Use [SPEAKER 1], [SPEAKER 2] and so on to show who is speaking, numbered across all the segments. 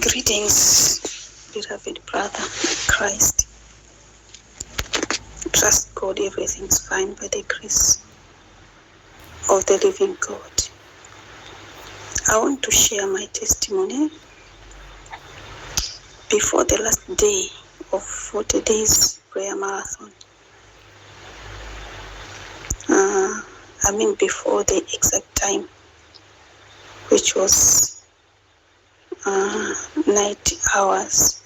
[SPEAKER 1] Greetings, beloved brother in Christ. Trust God, everything's fine by the grace of the living God. I want to share my testimony before the last day of 40 days prayer marathon. Before the exact time, which was night hours.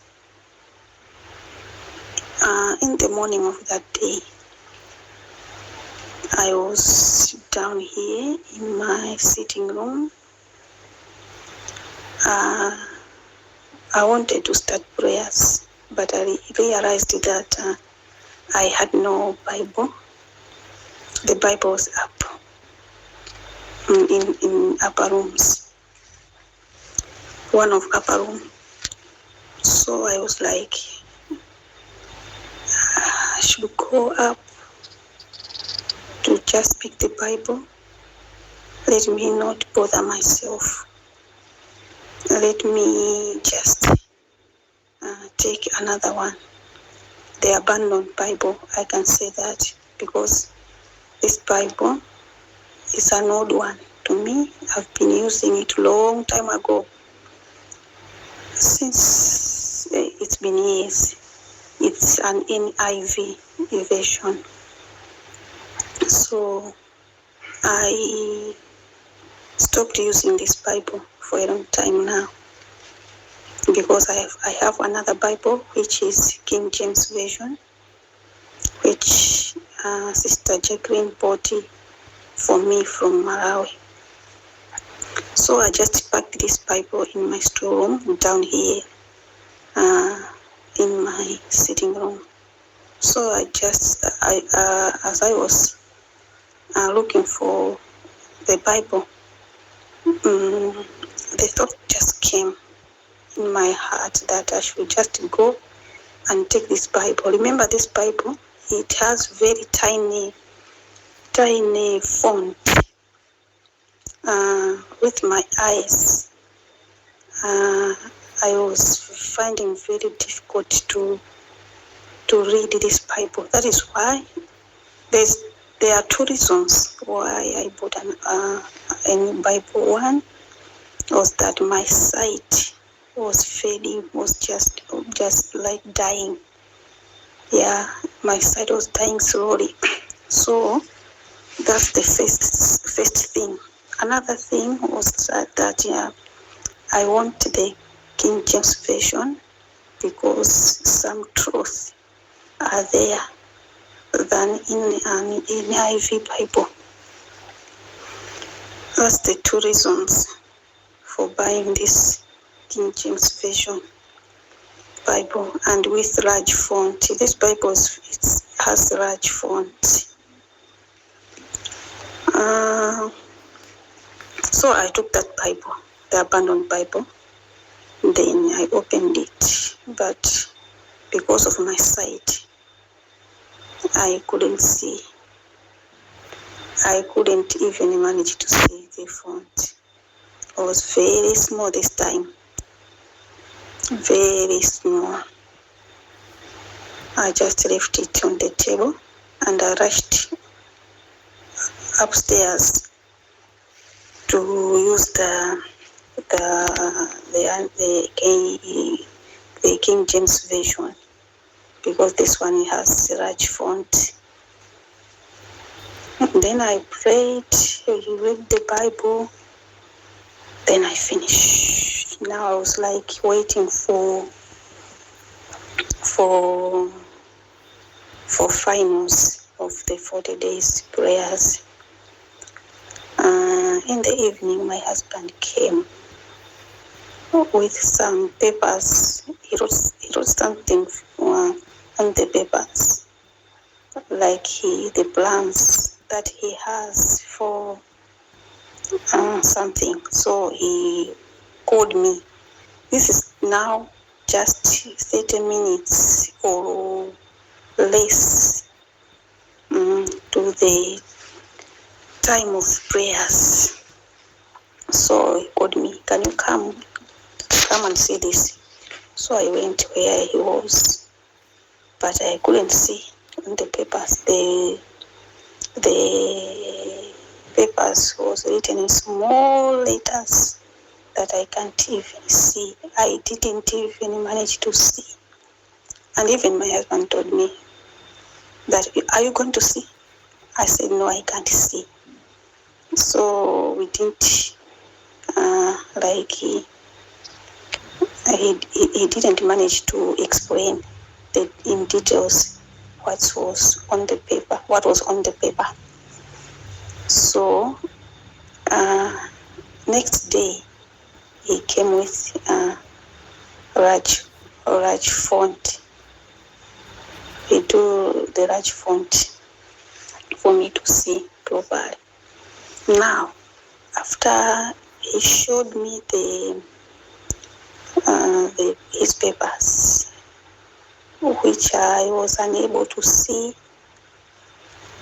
[SPEAKER 1] In the morning of that day, I was down here in my sitting room. I wanted to start prayers, but I realized that I had no Bible. The Bible was up in upper rooms, one of upper room. So I was like, I should go up to just pick the Bible. Let me not bother myself. Let me just take another one. The abandoned Bible, I can say that, because this Bible is an old one to me. I've been using it long time ago. Since it's been years. It's an NIV version. So I stopped using this Bible for a long time now, because I have another Bible, which is King James Version, which Sister Jacqueline bought it for me from Malawi. So I just packed this Bible in my storeroom down here in my sitting room. So as I was looking for the Bible, the thought just came in my heart that I should just go and take this Bible. Remember, this Bible, it has very tiny font. With my eyes, I was finding very difficult to read this Bible. That is why there are two reasons why I bought a new Bible. One was that my sight was fading, was just like dying. Yeah, my sight was dying slowly. So that's the first thing. Another thing was that I want the King James Version, because some truths are there than in an NIV Bible. That's the two reasons for buying this King James Version Bible, and with large font. This Bible has large font. So I took that Bible, the abandoned Bible, then I opened it, but because of my sight, I couldn't see. I couldn't even manage to see the font. It was very small this time, very small. I just left it on the table and I rushed upstairs to use the King James Version, because this one has a large font. And then I prayed, read the Bible, then I finished. Now I was like waiting for finals of the 40 days prayers. In the evening, my husband came with some papers. He wrote something on the papers, like the plans that he has for something. So he called me. This is now just 30 minutes or less to the time of prayers. So he called me, can you come come and see this. So I went where he was, but I couldn't see on the papers. The papers was written in small letters that I can't even see. I didn't even manage to see. And even my husband told me that, are you going to see? I said, no, I can't see. So we didn't, he didn't manage to explain in details what was on the paper. So next day, he came with Raj font. He do the Raj font for me to see properly. Now, after he showed me his papers, which I was unable to see,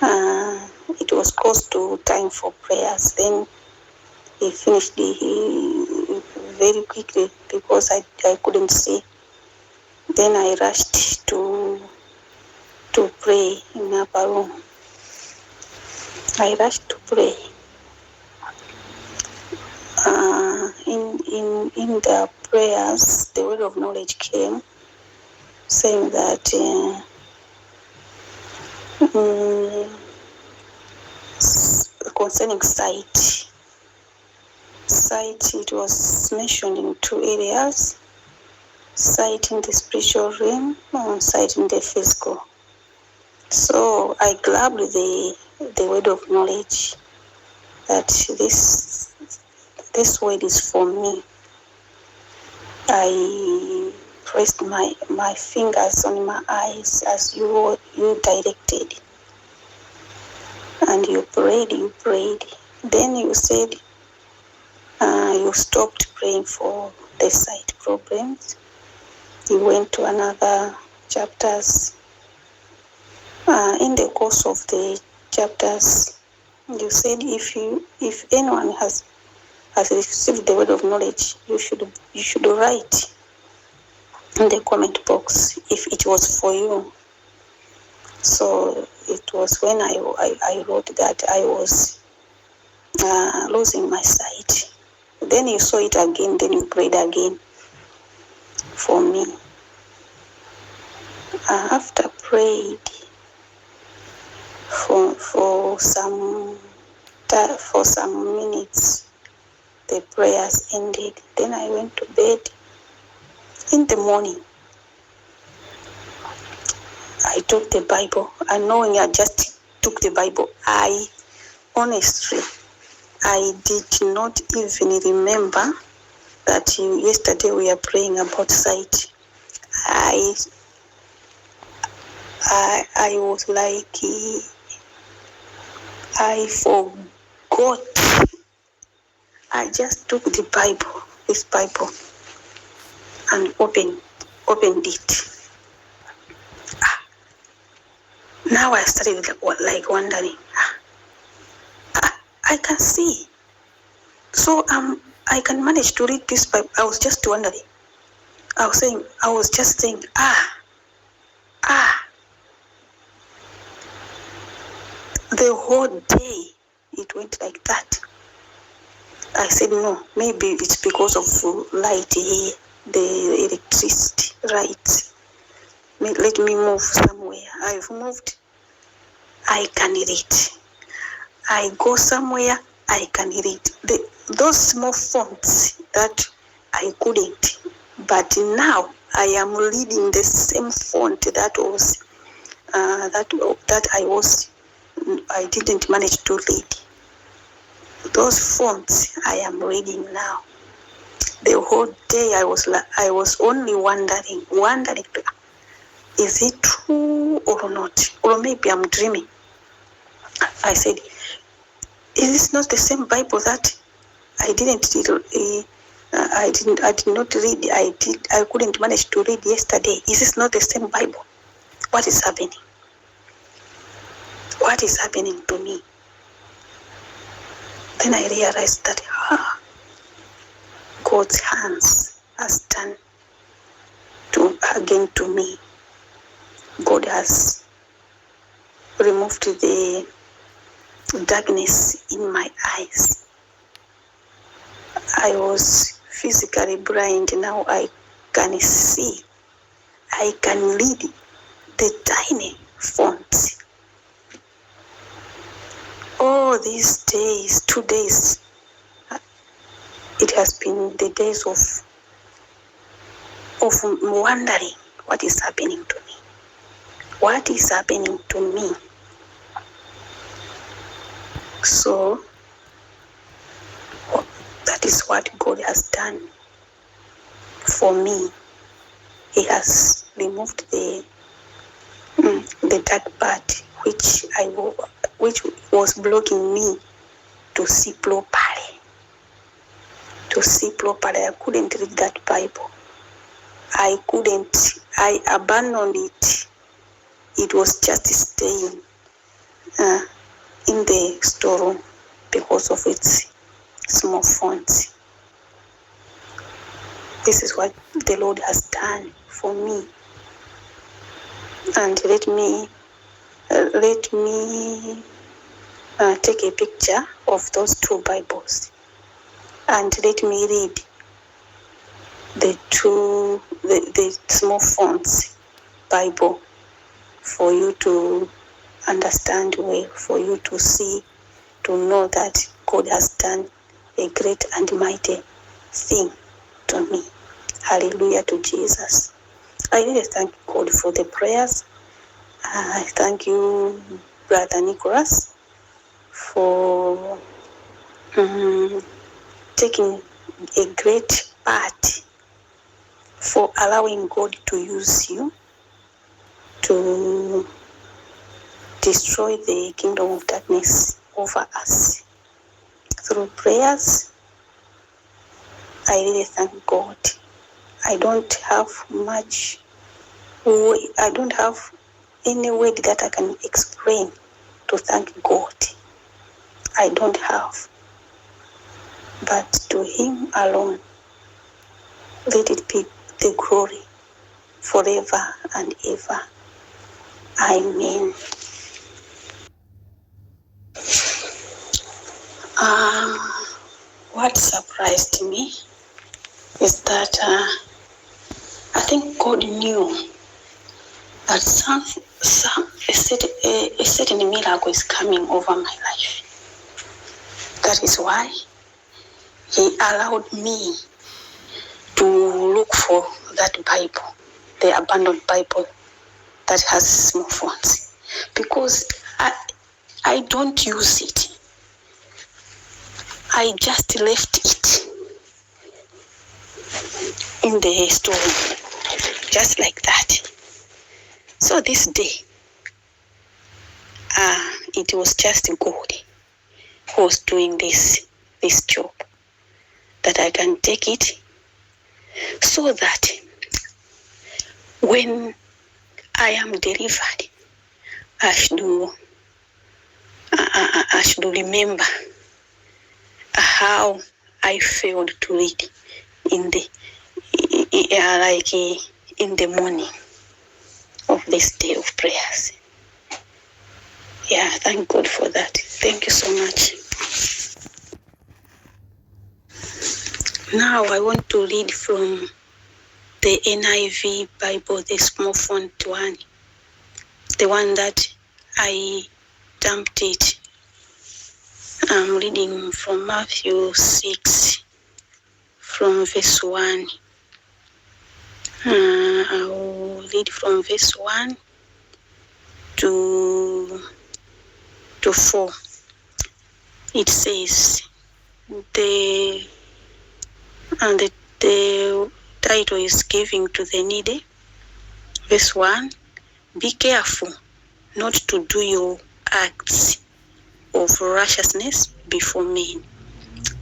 [SPEAKER 1] it was close to time for prayers. Then he finished very quickly because I couldn't see. Then I rushed to pray in the upper room. I rushed to pray. In the prayers, the word of knowledge came, saying that concerning sight, it was mentioned in two areas: sight in the spiritual realm and sight in the physical. So I grabbed the word of knowledge that this word is for me. I pressed my fingers on my eyes as you directed, and you prayed. Then you said you stopped praying for the sight problems. You went to another chapters. In the course of the chapters, you said if anyone has received the word of knowledge, you should write in the comment box if it was for you. So it was when I wrote that I was losing my sight. Then you saw it again, then you prayed again for me. After prayed for some minutes, the prayers ended. Then I went to bed. In the morning, I took the Bible, and knowing I just took the Bible, I did not even remember that yesterday we are praying about sight. I was like, I forgot. I just took the Bible, this Bible, and opened it. Now I started like wondering, I can see. So I can manage to read this Bible. I was just wondering. I was just saying, the whole day it went like that. I said, no, maybe it's because of light here, the electricity, right? Let me move somewhere. I've moved, I can read. I go somewhere, I can read. Those small fonts that I couldn't, but now I am reading the same font that was I didn't manage to read. Those fonts I am reading now. The whole day I was only wondering, is it true or not? Or maybe I'm dreaming. I said, is this not the same Bible that I did not read? I couldn't manage to read yesterday. Is this not the same Bible? What is happening? What is happening to me? Then I realized that God's hands has turned again to me. God has removed the darkness in my eyes. I was physically blind. Now I can see. I can read the tiny font. All these days, 2 days, it has been the days of wondering what is happening to me. What is happening to me? So that is what God has done for me. He has removed the dark part which was blocking me to see properly. I couldn't read that Bible. I abandoned it. It was just staying in the storeroom because of its small font. This is what the Lord has done for me. And let me take a picture of those 2 Bibles, and let me read the small fonts Bible for you to understand well, for you to see, to know that God has done a great and mighty thing to me. Hallelujah to Jesus. I really thank God for the prayers. I thank you, Brother Nicholas, for taking a great part, for allowing God to use you to destroy the kingdom of darkness over us. Through prayers, I really thank God. I don't have any word that I can explain to thank God. I don't have. But to Him alone, let it be the glory forever and ever. Amen. What surprised me is that I think God knew that a certain miracle is coming over my life. That is why He allowed me to look for that Bible, the abandoned Bible that has small fonts, because I don't use it. I just left it in the store, just like that. So this day, it was just God who was doing this job, that I can take it, so that when I am delivered, I should remember how I failed to read in the morning of this day of prayers. Yeah, thank God for that. Thank you so much. Now I want to read from the NIV Bible, the small font one, the one that I dumped it. I'm reading from Matthew 6, from verse 1. I will read from verse 1 to 4. It says, the title is Giving to the Needy. Verse 1, be careful not to do your acts of righteousness before men,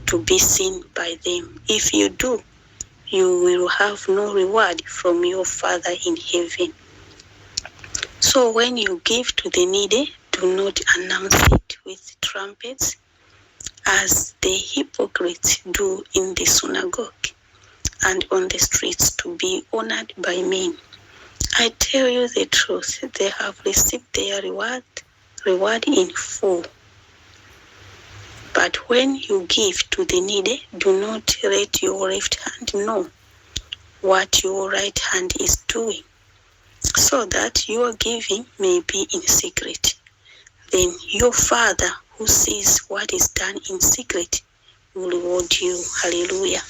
[SPEAKER 1] to be seen by them. If you do, you will have no reward from your Father in heaven. So when you give to the needy, do not announce it with trumpets, as the hypocrites do in the synagogue and on the streets to be honored by men. I tell you the truth, they have received their reward in full. But when you give to the needy, do not let your left hand know what your right hand is doing, so that your giving may be in secret. Then your Father who sees what is done in secret will reward you. Hallelujah.